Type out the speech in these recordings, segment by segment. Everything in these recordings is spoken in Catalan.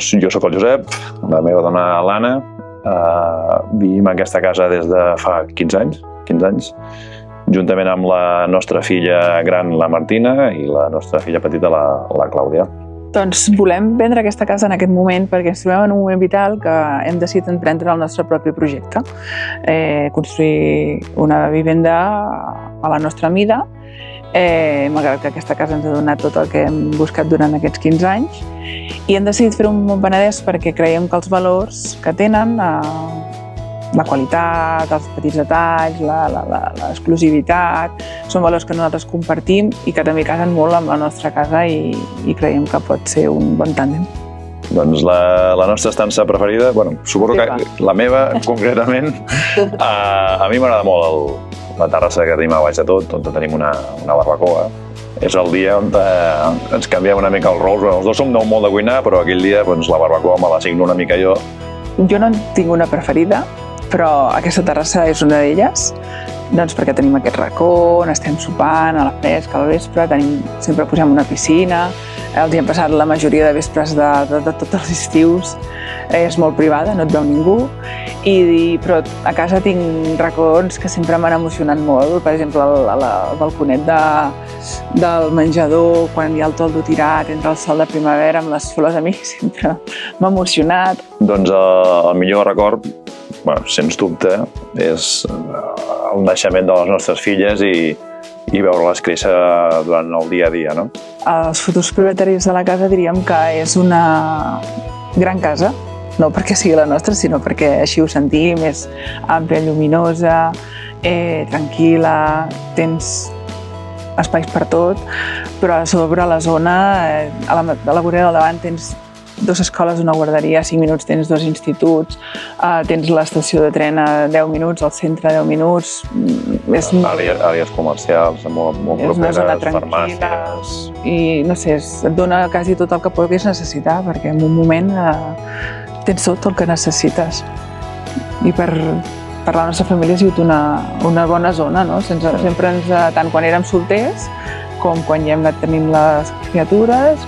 Jo sóc el Josep, la meva dona l'Anna, vivim en aquesta casa des de fa 15 anys, juntament amb la nostra filla gran, la Martina, i la nostra filla petita, la Clàudia. Doncs volem vendre aquesta casa en aquest moment perquè ens trobem en un moment vital que hem decidit emprendre el nostre propi projecte. Construir una vivenda a la nostra mida, malgrat que aquesta casa ens ha donat tot el que hem buscat durant aquests 15 anys, i hem decidit fer un Mont Penedès perquè creiem que els valors que tenen, la qualitat, els petits detalls, l'exclusivitat, són valors que nosaltres compartim i que també casen molt amb la nostra casa i creiem que pot ser un bon tàndem. Doncs la nostra estança preferida, suposo que la meva concretament, a mi m'agrada molt la terrassa que tenim a baix de tot, on tenim una barbacoa. És el dia on ens canviem una mica els rols. Els dos som molt de cuinar, però aquell dia la barbacoa me l'assigno una mica jo. Jo no en tinc una preferida, però aquesta terrassa és una d'elles, doncs perquè tenim aquest racó on estem sopant a la fresca, al vespre, sempre posem una piscina, els hi hem passat la majoria de vespres de tots els estius, és molt privada, no et veu ningú, però a casa tinc racons que sempre m'han emocionat molt, per exemple el balconet del menjador, quan hi ha el toldo tirat entre el sol de primavera amb les flors, a mi sempre m'ha emocionat. Doncs el millor record, sens dubte, és el naixement de les nostres filles i veure-les créixer durant el dia a dia. Els futurs propietaris de la casa diríem que és una gran casa, no perquè sigui la nostra, sinó perquè així ho sentim, és àmplia, lluminosa, tranquil·la, tens espais per tot, però a sobre a la zona, a la vorera del davant tens 2 escoles, una guarderia, a 5 minuts tens 2 instituts, tens l'estació de tren a 10 minuts, al centre a 10 minuts. Àrees comercials molt properes, farmàcies. I no sé, et dona quasi tot el que puguis necessitar, perquè en un moment tens tot el que necessites. I per la nostra família ha sigut una bona zona, no? Sempre tant quan érem solters, com quan ja hem anat tenint les criatures,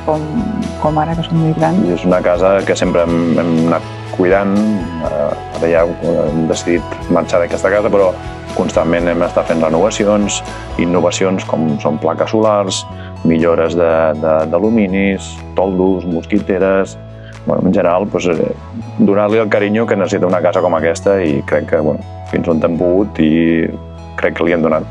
com ara que som molt grans. És una casa que sempre hem anat cuidant. Ara ja hem decidit marxar d'aquesta casa, però constantment hem estat fent renovacions, innovacions com són plaques solars, millores d'aluminis, toldos, mosquiteres. En general, donar-li el carinyo que necessita una casa com aquesta i crec que fins on hem pogut i crec que li hem donat.